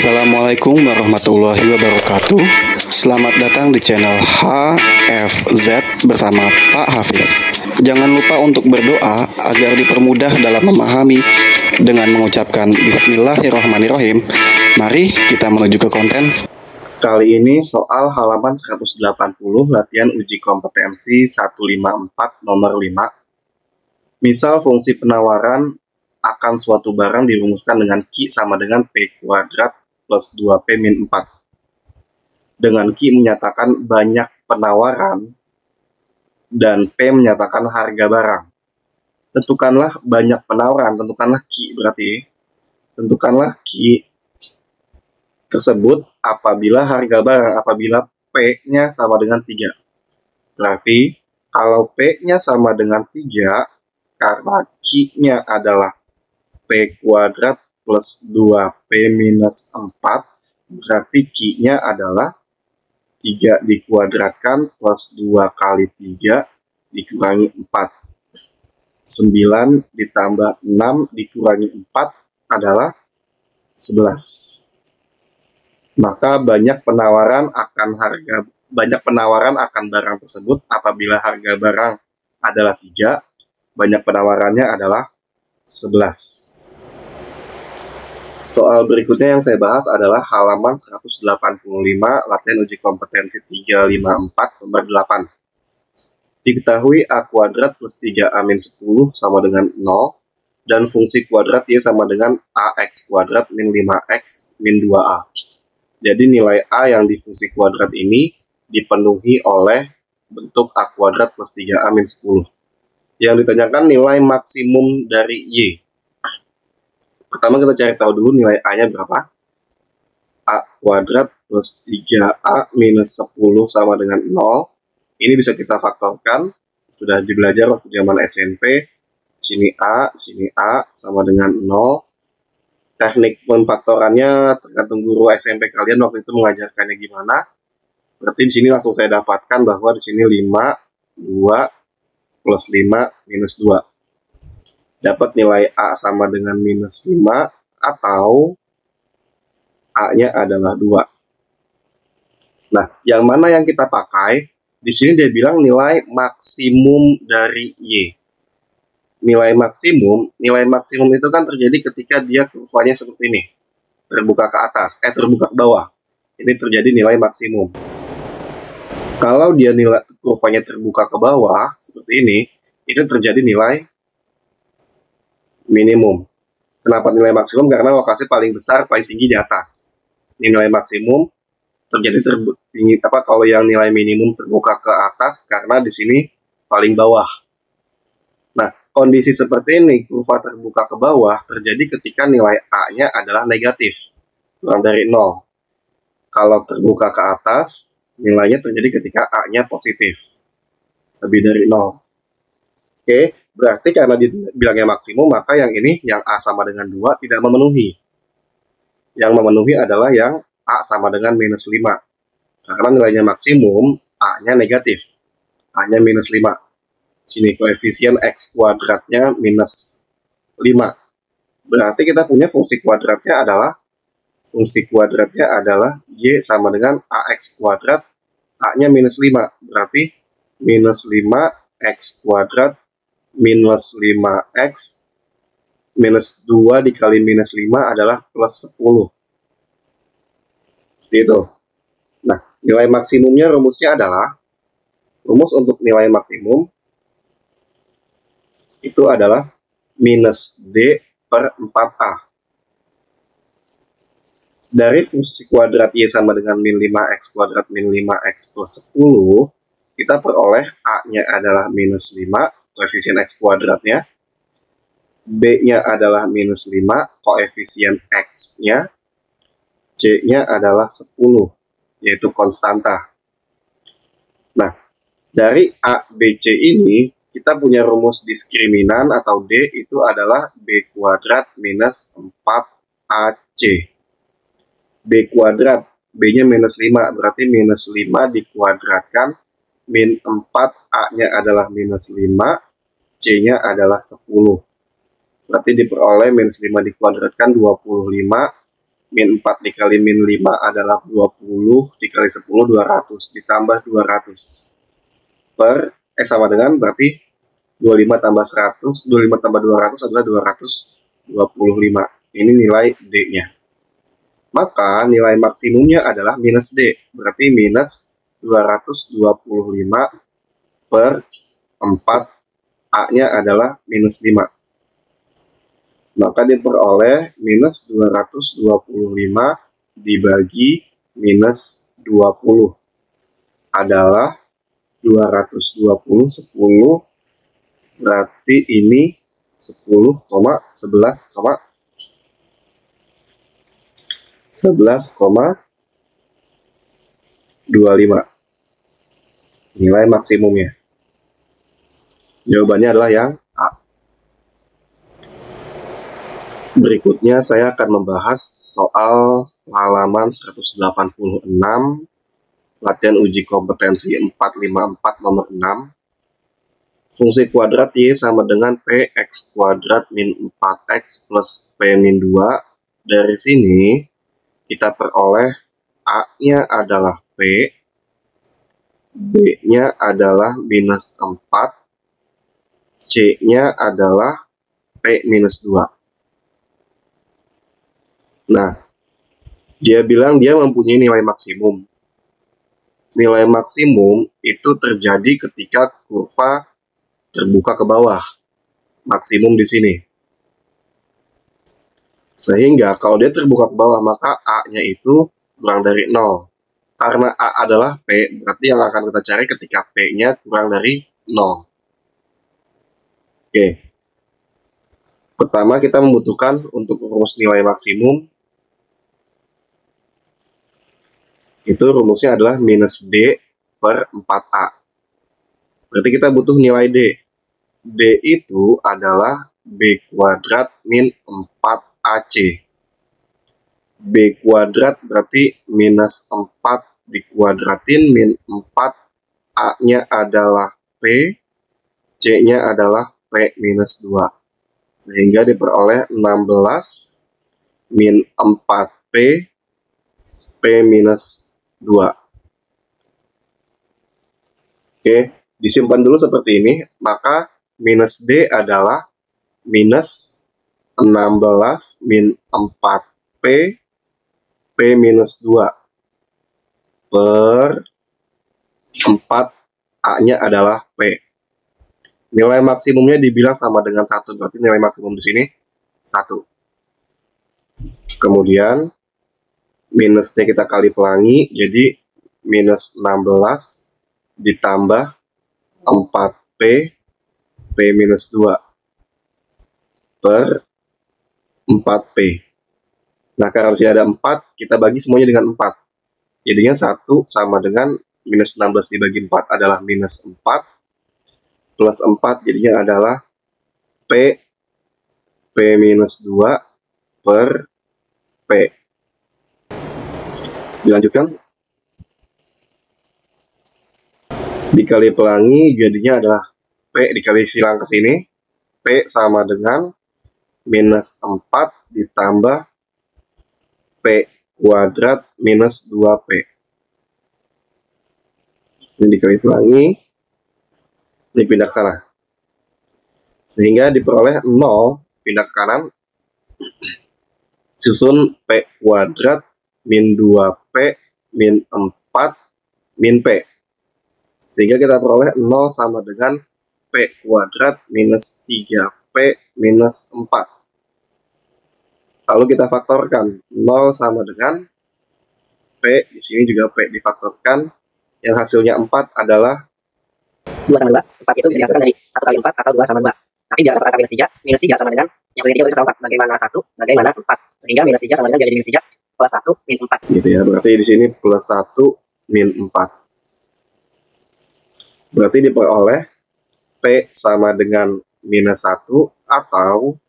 Assalamualaikum warahmatullahi wabarakatuh. Selamat datang di channel HFZ bersama Pak Hafiz. Jangan lupa untuk berdoa agar dipermudah dalam memahami dengan mengucapkan Bismillahirrahmanirrahim. Mari kita menuju ke konten. Kali ini soal halaman 180 latihan uji kompetensi 154 nomor 5. Misal fungsi penawaran akan suatu barang dirumuskan dengan Q sama dengan P kuadrat plus 2P min 4. Dengan Q menyatakan banyak penawaran dan P menyatakan harga barang. Tentukanlah banyak penawaran, tentukanlah Q berarti. Tentukanlah Q tersebut apabila harga barang, apabila P-nya sama dengan 3. Berarti kalau P-nya sama dengan 3, karena Q-nya adalah P kuadrat plus 2P minus 4, berarti Q-nya adalah 3 dikuadratkan plus 2 kali 3 dikurangi 4. 9 ditambah 6 dikurangi 4 adalah 11. Maka banyak penawaran akan barang tersebut apabila harga barang adalah 3, banyak penawarannya adalah 11. Soal berikutnya yang saya bahas adalah halaman 185 latihan uji kompetensi 354 nomor 8. Diketahui A kuadrat plus 3A min 10 sama dengan 0 dan fungsi kuadrat Y sama dengan AX kuadrat min 5X min 2A. Jadi nilai A yang di fungsi kuadrat ini dipenuhi oleh bentuk A kuadrat plus 3A min 10. Yang ditanyakan nilai maksimum dari Y. Pertama kita cari tahu dulu nilai A-nya berapa. A kuadrat plus 3A minus 10 sama dengan 0. Ini bisa kita faktorkan. Sudah dibelajar waktu zaman SMP. Sini A sama dengan 0. Teknik pemfaktorannya tergantung guru SMP kalian waktu itu mengajarkannya gimana. Berarti di sini langsung saya dapatkan bahwa di sini 5, 2, plus 5, minus 2. Dapat nilai A sama dengan minus 5 atau A-nya adalah 2. Nah, yang mana yang kita pakai? Di sini dia bilang nilai maksimum dari Y. Nilai maksimum itu kan terjadi ketika dia kurvanya seperti ini. Terbuka ke atas, terbuka ke bawah. Ini terjadi nilai maksimum. Kalau dia nilai kurvanya terbuka ke bawah seperti ini terjadi nilai minimum. Kenapa nilai maksimum? Karena lokasi paling besar, paling tinggi di atas. Nilai maksimum terjadi tinggi kalau yang nilai minimum terbuka ke atas karena di sini paling bawah. Nah, kondisi seperti ini, kurva terbuka ke bawah terjadi ketika nilai A-nya adalah negatif, kurang dari 0. Kalau terbuka ke atas, nilainya terjadi ketika A-nya positif, lebih dari 0. Oke. Berarti karena dibilangnya maksimum, maka yang ini, yang A sama dengan 2, tidak memenuhi. Yang memenuhi adalah yang A sama dengan minus 5. Karena nilainya maksimum, A-nya negatif. A-nya minus 5. Sini koefisien X kuadratnya minus 5. Berarti kita punya fungsi kuadratnya adalah Y sama dengan AX kuadrat, A-nya minus 5. Berarti minus 5 X kuadrat minus 5X minus 2 dikali minus 5 adalah plus 10. Gitu. Nah, nilai maksimumnya rumusnya adalah, rumus untuk nilai maksimum itu adalah minus D per 4A. Dari fungsi kuadrat Y sama dengan min 5X kuadrat min 5X plus 10, kita peroleh A-nya adalah minus 5, koefisien X kuadratnya, B-nya adalah minus 5, koefisien X-nya, C-nya adalah 10, yaitu konstanta. Nah, dari A, B, C ini, kita punya rumus diskriminan atau D itu adalah B kuadrat minus 4AC. B kuadrat, B-nya minus 5, berarti minus 5 dikuadratkan min 4, A-nya adalah minus 5, C-nya adalah 10. Berarti diperoleh minus 5 dikuadratkan 25, min 4 dikali min 5 adalah 20, dikali 10, 200, ditambah 200. Sama dengan berarti 25 tambah 100, 25 tambah 200 adalah 225. Ini nilai D-nya. Maka nilai maksimumnya adalah minus D, berarti minus 225 per 4, A-nya adalah minus 5. Maka diperoleh minus 225 dibagi minus 20 adalah 220, 10, berarti ini 11,25 nilai maksimumnya. Jawabannya adalah yang A. Berikutnya saya akan membahas soal halaman 186, latihan uji kompetensi 454 nomor 6. Fungsi kuadrat Y sama dengan Px kuadrat min 4x plus P min 2. Dari sini kita peroleh A-nya adalah P, B-nya adalah minus 4, C-nya adalah P minus 2. Nah, dia bilang dia mempunyai nilai maksimum. Nilai maksimum itu terjadi ketika kurva terbuka ke bawah. Maksimum di sini. Sehingga kalau dia terbuka ke bawah, maka A-nya itu kurang dari 0. Karena A adalah P, berarti yang akan kita cari ketika P-nya kurang dari 0. Oke. Pertama kita membutuhkan untuk rumus nilai maksimum. Itu rumusnya adalah minus D per 4A. Berarti kita butuh nilai D. D itu adalah B kuadrat min 4AC. B kuadrat berarti minus 4 dikuadratin min 4, A-nya adalah P, C-nya adalah P minus 2. Sehingga diperoleh 16 min 4P, P minus 2. Oke, disimpan dulu seperti ini, maka minus D adalah minus 16 min 4P, P minus 2. Per 4, A-nya adalah P. Nilai maksimumnya dibilang sama dengan 1, berarti nilai maksimum di sini 1. Kemudian minusnya kita kali pelangi, jadi minus 16 ditambah 4P, P minus 2 per 4P. Nah, karena di sini ada 4, kita bagi semuanya dengan 4. Jadinya 1 sama dengan minus 16 dibagi 4 adalah minus 4. Plus 4 jadinya adalah P minus 2 per P. Dilanjutkan. Dikali pelangi jadinya adalah P dikali silang ke sini. P sama dengan minus 4 ditambah P kuadrat minus 2P. Ini dikali pelangi, ini pindah ke sana. Sehingga diperoleh 0, pindah ke kanan, susun P kuadrat min 2P min 4 min P. Sehingga kita peroleh 0 sama dengan P kuadrat minus 3P minus 4. Lalu kita faktorkan 0 sama dengan P, di sini juga P difaktorkan, yang hasilnya 4 adalah 2 sama 2, 4 itu bisa dihasilkan dari 1 kali 4 atau 2 sama 2. Tapi jangan dapat angka minus 3 sama dengan yang segi 3 berarti 1, bagaimana 1, bagaimana 4. Sehingga minus 3 sama dengan jadi minus 3 plus 1 min 4. Gitu ya, berarti di sini plus 1 min 4. Berarti diperoleh P sama dengan minus 1 atau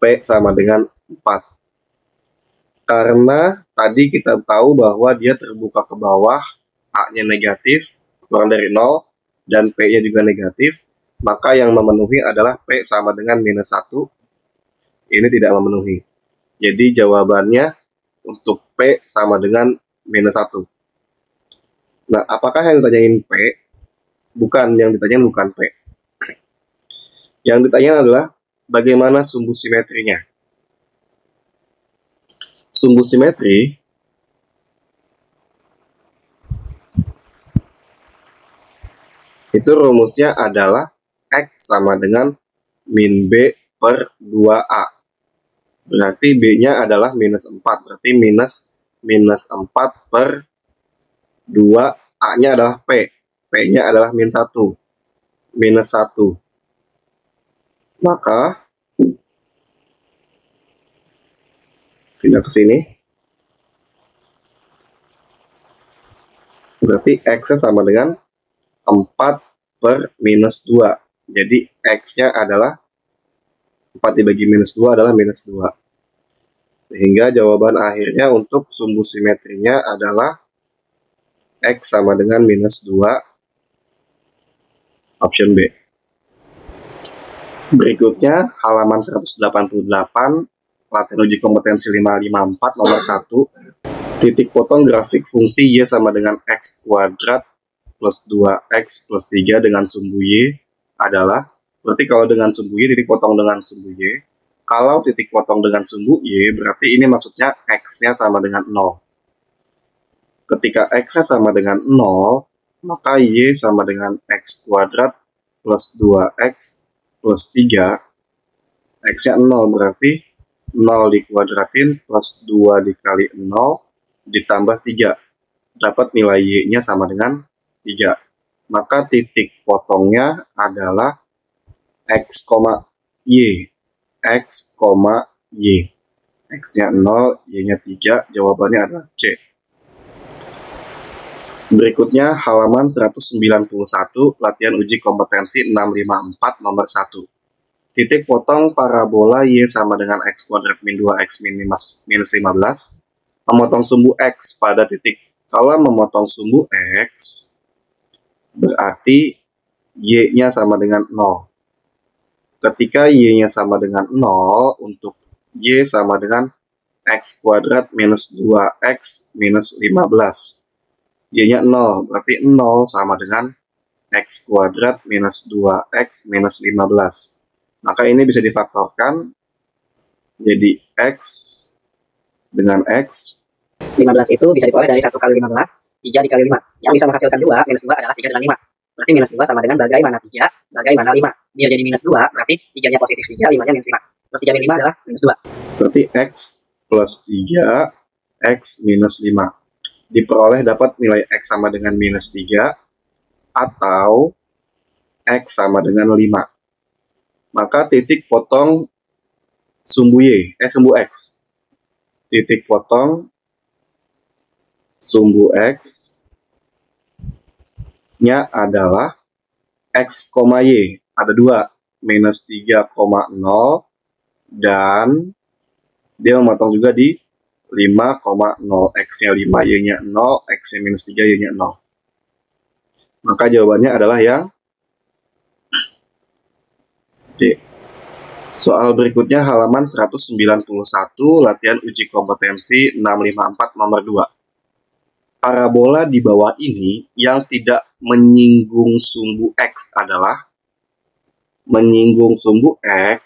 P sama dengan 4. Karena tadi kita tahu bahwa dia terbuka ke bawah, A-nya negatif, kurang dari 0, dan P-nya juga negatif, maka yang memenuhi adalah P sama dengan minus 1. Ini tidak memenuhi. Jadi jawabannya untuk P sama dengan minus 1. Nah, apakah yang ditanyain P? Bukan, yang ditanyain bukan P. Yang ditanyain adalah bagaimana sumbu simetrinya. Sumbu simetri itu rumusnya adalah X sama dengan min B per 2A. Berarti B-nya adalah minus 4. Berarti minus 4 per 2, A-nya adalah P. P-nya adalah min 1. Minus 1. Maka, pindah ke sini. Berarti X-nya sama dengan 4 per minus 2. Jadi X-nya adalah 4 dibagi minus 2 adalah minus 2. Sehingga jawaban akhirnya untuk sumbu simetrinya adalah X sama dengan minus 2, option B. Berikutnya, halaman 188, latihan uji kompetensi 554, nomor 1. Titik potong grafik fungsi Y sama dengan X kuadrat plus 2X plus 3 dengan sumbu Y adalah, berarti kalau dengan sumbu Y, titik potong dengan sumbu Y. Kalau titik potong dengan sumbu Y, berarti ini maksudnya X-nya sama dengan 0. Ketika X-nya sama dengan 0, maka Y sama dengan X kuadrat plus 2X plus 3. X-nya 0, berarti 0 dikuadratin plus 2 dikali 0 ditambah 3. Dapat nilai Y-nya sama dengan 3. Maka titik potongnya adalah X, Y. X, Y. X-nya 0, Y-nya 3. Jawabannya adalah C. Berikutnya halaman 191, latihan uji kompetensi 654, nomor 1. Titik potong parabola Y sama dengan X kuadrat min 2X minus 15. Memotong sumbu X pada titik. Kalau memotong sumbu X, berarti Y-nya sama dengan 0. Ketika Y-nya sama dengan 0, untuk Y sama dengan X kuadrat minus 2X minus 15. Y-nya 0, berarti 0 sama dengan X kuadrat minus 2X minus 15. Maka ini bisa difaktorkan jadi X dengan X. 15 itu bisa diperoleh dari 1 kali 15, 3 dikali 5. Yang bisa menghasilkan 2, minus 2 adalah 3 dengan 5. Berarti minus 2 sama dengan bagaimana 3, bagaimana 5. Biar jadi minus 2, berarti 3-nya positif 3, 5-nya minus 5. Plus 3 min 5 adalah minus 2. Berarti X plus 3, X minus 5. Diperoleh dapat nilai X sama dengan minus 3 atau X sama dengan 5. Maka titik potong sumbu Y, sumbu X. Titik potong sumbu X nya adalah X, Y. Ada 2, minus 3,0 dan dia memotong juga di 5,0. X-nya 5, Y-nya 0, X-nya minus 3, Y-nya 0. Maka jawabannya adalah yang D. Soal berikutnya halaman 191, latihan uji kompetensi 654, nomor 2. Parabola di bawah ini yang tidak menyinggung sumbu X adalah menyinggung sumbu X,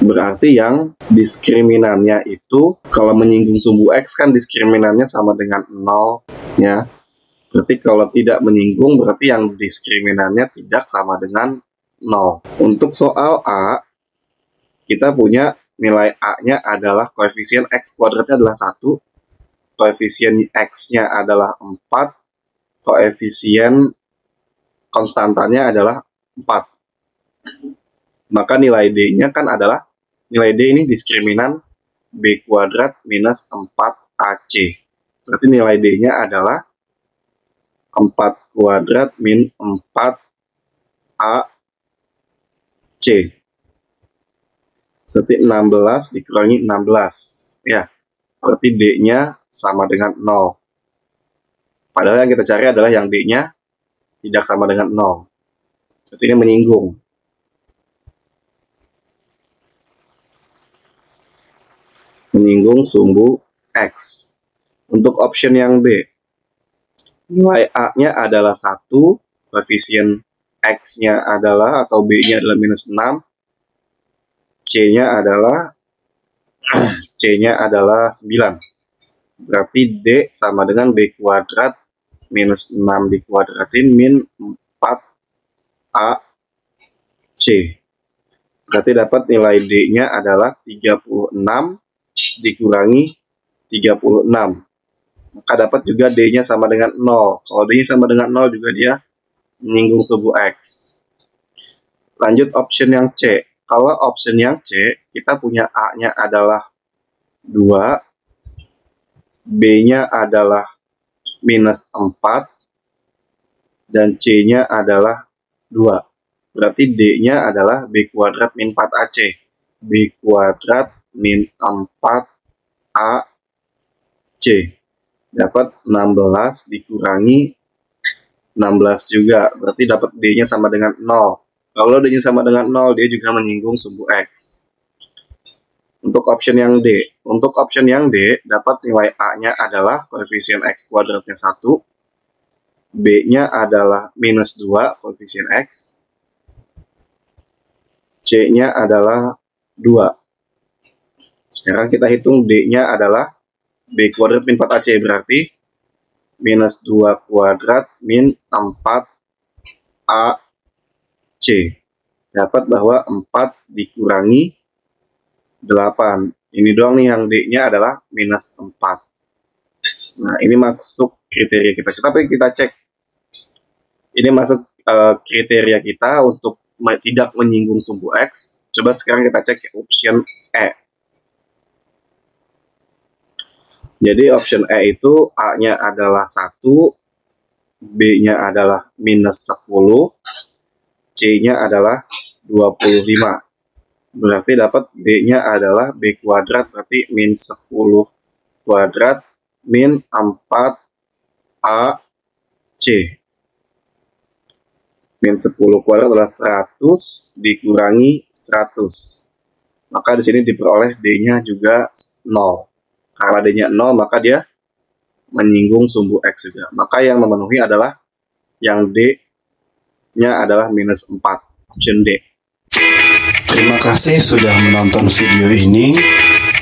berarti yang diskriminannya itu, kalau menyinggung sumbu X kan diskriminannya sama dengan 0, ya. Berarti kalau tidak menyinggung, berarti yang diskriminannya tidak sama dengan 0. Untuk soal A, kita punya nilai A-nya adalah koefisien X kuadratnya adalah 1, koefisien X-nya adalah 4, koefisien konstantanya adalah 4. Maka nilai D-nya kan adalah, nilai D ini diskriminan B kuadrat minus 4AC. Berarti nilai D-nya adalah 4 kuadrat min 4AC. Berarti 16 dikurangi 16. Ya, berarti D-nya sama dengan 0. Padahal yang kita cari adalah yang D-nya tidak sama dengan 0. Berarti ini menyinggung. menyinggung sumbu X. Untuk option yang B, nilai A-nya adalah 1, koefisien X-nya adalah atau B-nya adalah minus 6, C-nya adalah 9. Berarti D sama dengan B kuadrat minus 6 dikuadratin min 4AC. Berarti dapat nilai D-nya adalah 36 dikurangi 36. Maka dapat juga D-nya sama dengan 0. Kalau D-nya sama dengan 0 juga dia menyinggung sumbu X. Lanjut option yang C. Kalau option yang C, kita punya A-nya adalah 2, B-nya adalah minus 4, dan C-nya adalah 2. Berarti D-nya adalah B kuadrat min 4AC. B kuadrat min 4AC. Dapat 16 dikurangi 16 juga. Berarti dapat D-nya sama dengan 0. Kalau D-nya sama dengan 0, dia juga menyinggung sumbu X. Untuk option yang D. Untuk option yang D, dapat nilai A-nya adalah koefisien X kuadratnya 1. B-nya adalah minus 2, koefisien X. C-nya adalah 2. Sekarang kita hitung D-nya adalah B kuadrat min 4AC, berarti minus 2 kuadrat min 4AC. Dapat bahwa 4 dikurangi 8. Ini doang nih yang D-nya adalah minus 4. Nah, ini masuk kriteria kita. Tapi kita cek. Ini masuk kriteria kita untuk tidak menyinggung sumbu X. Coba sekarang kita cek option E. Jadi option E itu A-nya adalah 1, B-nya adalah minus 10, C-nya adalah 25. Berarti dapat D-nya adalah B kuadrat, berarti min 10 kuadrat min 4AC. Min 10 kuadrat adalah 100 dikurangi 100. Maka di sini diperoleh D-nya juga 0. Karena D-nya 0, maka dia menyinggung sumbu X juga. Maka yang memenuhi adalah yang D-nya adalah minus 4. Option D. Terima kasih sudah menonton video ini.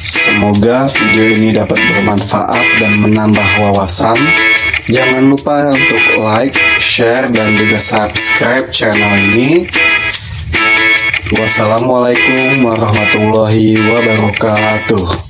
Semoga video ini dapat bermanfaat dan menambah wawasan. Jangan lupa untuk like, share, dan juga subscribe channel ini. Wassalamualaikum warahmatullahi wabarakatuh.